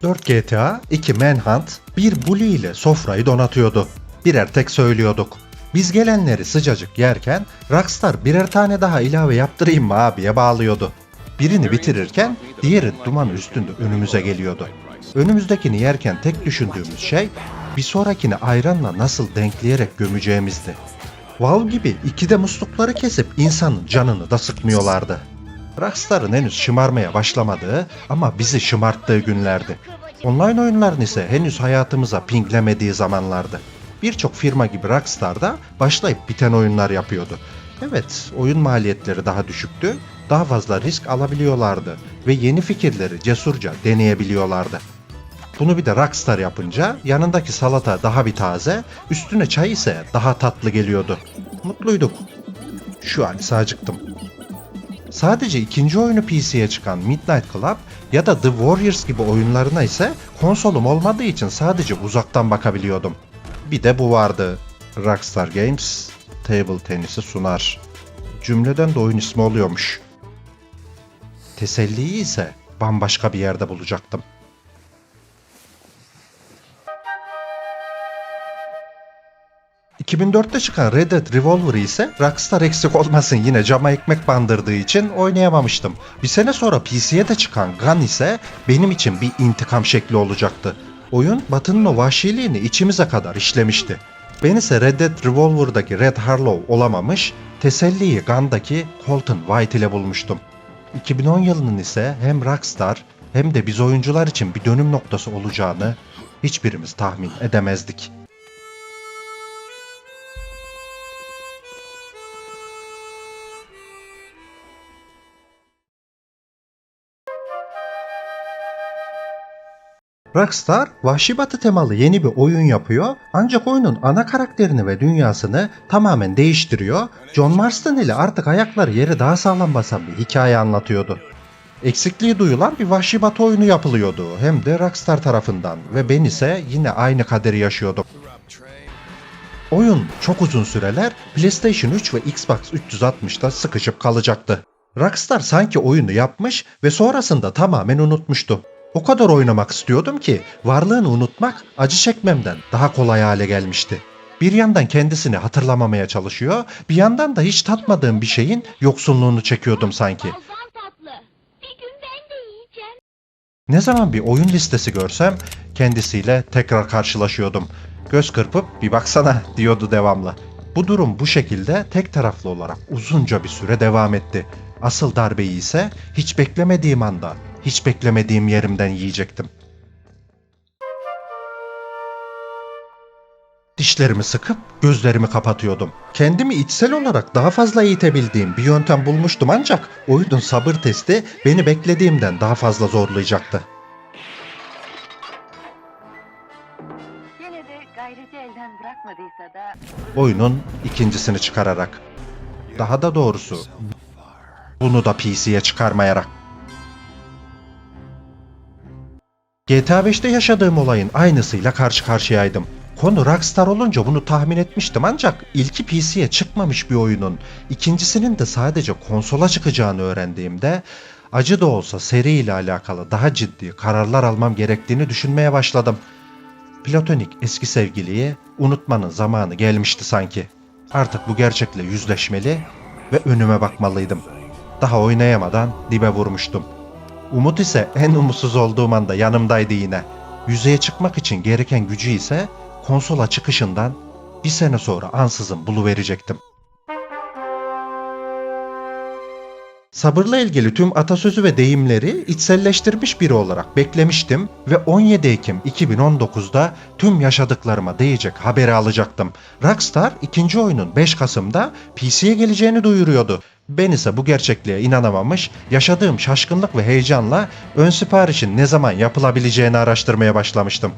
4 GTA, 2 Manhunt, 1 Bully ile sofrayı donatıyordu. Birer tek söylüyorduk. Biz gelenleri sıcacık yerken Rockstar birer tane daha ilave yaptırayım mı abiye bağlıyordu. Birini bitirirken diğeri duman üstünde önümüze geliyordu. Önümüzdekini yerken tek düşündüğümüz şey bir sonrakini ayranla nasıl denkleyerek gömeceğimizdi. Valve gibi ikide muslukları kesip insanın canını da sıkmıyorlardı. Rockstar'ın henüz şımarmaya başlamadığı ama bizi şımarttığı günlerdi. Online oyunların ise henüz hayatımıza pinglemediği zamanlardı. Birçok firma gibi Rockstar da başlayıp biten oyunlar yapıyordu. Evet, oyun maliyetleri daha düşüktü, daha fazla risk alabiliyorlardı ve yeni fikirleri cesurca deneyebiliyorlardı. Bunu bir de Rockstar yapınca yanındaki salata daha bir taze, üstüne çay ise daha tatlı geliyordu. Mutluyduk. Şu an ise acıktım. Sadece ikinci oyunu PC'ye çıkan Midnight Club ya da The Warriors gibi oyunlarına ise konsolum olmadığı için sadece uzaktan bakabiliyordum. Bir de bu vardı. Rockstar Games Table Tennis'i sunar. Cümleden de oyun ismi oluyormuş. Teselliyi ise bambaşka bir yerde bulacaktım. ...2004'te çıkan Red Dead Revolver'ı ise Rockstar eksik olmasın yine cama ekmek bandırdığı için oynayamamıştım. Bir sene sonra PC'ye de çıkan Gun ise benim için bir intikam şekli olacaktı. Oyun Batı'nın o vahşiliğini içimize kadar işlemişti. Ben ise Red Dead Revolver'daki Red Harlow olamamış, teselliyi Gun'daki Colton White ile bulmuştum. 2010 yılının ise hem Rockstar hem de biz oyuncular için bir dönüm noktası olacağını hiçbirimiz tahmin edemezdik. Rockstar, Vahşi Batı temalı yeni bir oyun yapıyor ancak oyunun ana karakterini ve dünyasını tamamen değiştiriyor. John Marston ile artık ayakları yere daha sağlam basan bir hikaye anlatıyordu. Eksikliği duyulan bir Vahşi Batı oyunu yapılıyordu hem de Rockstar tarafından ve ben ise yine aynı kaderi yaşıyordum. Oyun çok uzun süreler PlayStation 3 ve Xbox 360'da sıkışıp kalacaktı. Rockstar sanki oyunu yapmış ve sonrasında tamamen unutmuştu. O kadar oynamak istiyordum ki varlığını unutmak acı çekmemden daha kolay hale gelmişti. Bir yandan kendisini hatırlamamaya çalışıyor, bir yandan da hiç tatmadığım bir şeyin yoksunluğunu çekiyordum sanki. Aman tatlı. Bir gün ben de yiyeceğim. Ne zaman bir oyun listesi görsem kendisiyle tekrar karşılaşıyordum. Göz kırpıp bir baksana diyordu devamlı. Bu durum bu şekilde tek taraflı olarak uzunca bir süre devam etti. Asıl darbeyi ise hiç beklemediğim anda, hiç beklemediğim yerimden yiyecektim. Dişlerimi sıkıp gözlerimi kapatıyordum. Kendimi içsel olarak daha fazla eğitebildiğim bir yöntem bulmuştum ancak oyunun sabır testi beni beklediğimden daha fazla zorlayacaktı. Yine de gayreti elden bırakmadıysa da Oyunun ikincisini çıkararak. Daha da doğrusu bunu da PC'ye çıkarmayarak. GTA 5'te yaşadığım olayın aynısıyla karşı karşıyaydım. Konu Rockstar olunca bunu tahmin etmiştim ancak ilki PC'ye çıkmamış bir oyunun ikincisinin de sadece konsola çıkacağını öğrendiğimde acı da olsa seri ile alakalı daha ciddi kararlar almam gerektiğini düşünmeye başladım. Platonik eski sevgiliyi unutmanın zamanı gelmişti sanki. Artık bu gerçekle yüzleşmeli ve önüme bakmalıydım. Daha oynayamadan dibe vurmuştum. Umut ise en umutsuz olduğum anda yanımdaydı yine. Yüzeye çıkmak için gereken gücü ise konsola çıkışından bir sene sonra ansızın buluverecektim. Sabırla ilgili tüm atasözü ve deyimleri içselleştirmiş biri olarak beklemiştim ve 17 Ekim 2019'da tüm yaşadıklarıma değecek haberi alacaktım. Rockstar ikinci oyunun 5 Kasım'da PC'ye geleceğini duyuruyordu. Ben ise bu gerçekliğe inanamamış, yaşadığım şaşkınlık ve heyecanla ön siparişin ne zaman yapılabileceğini araştırmaya başlamıştım.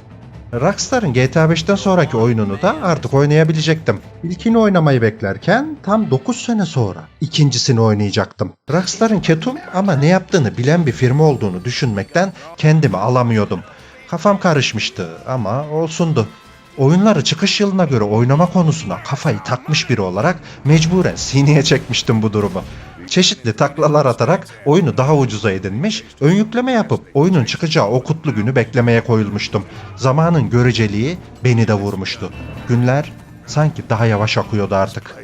Rockstar'ın GTA 5'ten sonraki oyununu da artık oynayabilecektim. İlkini oynamayı beklerken tam 9 sene sonra ikincisini oynayacaktım. Rockstar'ın ketum ama ne yaptığını bilen bir firma olduğunu düşünmekten kendimi alamıyordum. Kafam karışmıştı ama olsundu. Oyunları çıkış yılına göre oynama konusuna kafayı takmış biri olarak mecburen sineye çekmiştim bu durumu. Çeşitli taklalar atarak oyunu daha ucuza edinmiş, ön yükleme yapıp oyunun çıkacağı o kutlu günü beklemeye koyulmuştum. Zamanın göreceliği beni de vurmuştu. Günler sanki daha yavaş akıyordu artık.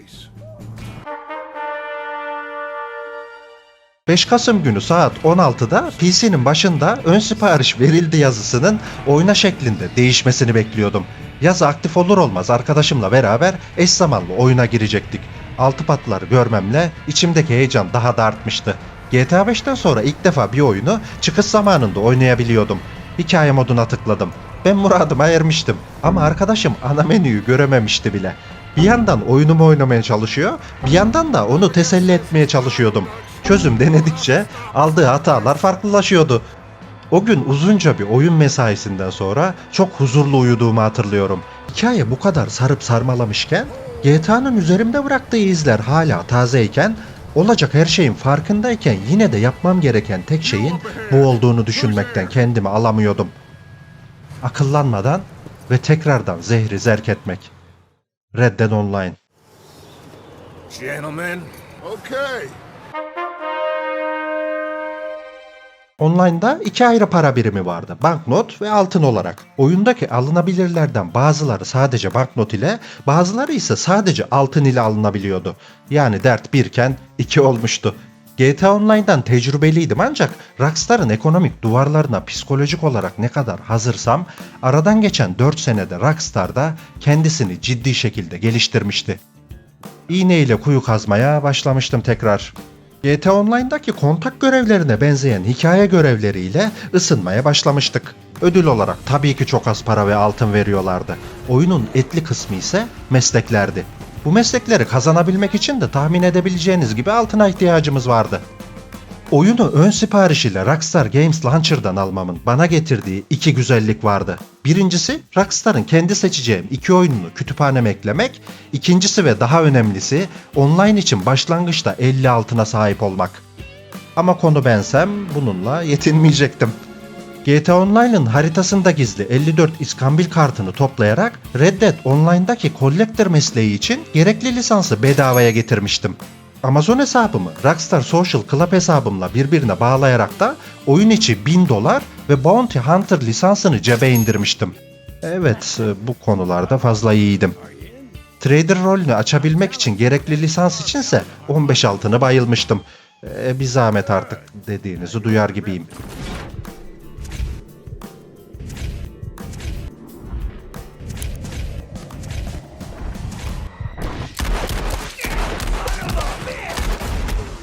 5 Kasım günü saat 16'da PC'nin başında ön sipariş verildi yazısının oyna şeklinde değişmesini bekliyordum. Yazı aktif olur olmaz arkadaşımla beraber eş zamanlı oyuna girecektik. Altı patları görmemle içimdeki heyecan daha da artmıştı. GTA 5'ten sonra ilk defa bir oyunu çıkış zamanında oynayabiliyordum. Hikaye moduna tıkladım. Ben muradıma ermiştim ama arkadaşım ana menüyü görememişti bile. Bir yandan oyunumu oynamaya çalışıyor, bir yandan da onu teselli etmeye çalışıyordum. Çözüm denedikçe aldığı hatalar farklılaşıyordu. O gün uzunca bir oyun mesaisinden sonra çok huzurlu uyuduğumu hatırlıyorum. Hikaye bu kadar sarıp sarmalamışken, GTA'nın üzerimde bıraktığı izler hala tazeyken, olacak her şeyin farkındayken yine de yapmam gereken tek şeyin bu olduğunu düşünmekten kendimi alamıyordum. Akıllanmadan ve tekrardan zehri zerk etmek. Red Dead Online. Gentlemen. Okay. Online'da iki ayrı para birimi vardı. Banknot ve altın olarak. Oyundaki alınabilirlerden bazıları sadece banknot ile, bazıları ise sadece altın ile alınabiliyordu. Yani dert birken iki olmuştu. GTA Online'dan tecrübeliydim ancak Rockstar'ın ekonomik duvarlarına psikolojik olarak ne kadar hazırsam, aradan geçen 4 senede Rockstar'da kendisini ciddi şekilde geliştirmişti. İğne ile kuyu kazmaya başlamıştım tekrar. GTA Online'daki kontak görevlerine benzeyen hikaye görevleriyle ısınmaya başlamıştık. Ödül olarak tabii ki çok az para ve altın veriyorlardı. Oyunun etli kısmı ise mesleklerdi. Bu meslekleri kazanabilmek için de tahmin edebileceğiniz gibi altına ihtiyacımız vardı. Oyunu ön sipariş ile Rockstar Games Launcher'dan almamın bana getirdiği iki güzellik vardı. Birincisi, Rockstar'ın kendi seçeceğim iki oyununu kütüphaneme eklemek. İkincisi ve daha önemlisi, online için başlangıçta 50 altına sahip olmak. Ama konu bensem bununla yetinmeyecektim. GTA Online'ın haritasında gizli 54 iskambil kartını toplayarak Red Dead Online'daki Collector mesleği için gerekli lisansı bedavaya getirmiştim. Amazon hesabımı Rockstar Social Club hesabımla birbirine bağlayarak da oyun içi $1000 ve Bounty Hunter lisansını cebe indirmiştim. Evet, bu konularda fazla iyiydim. Trader rolünü açabilmek için gerekli lisans içinse 15 altını bayılmıştım. Bir zahmet artık dediğinizi duyar gibiyim.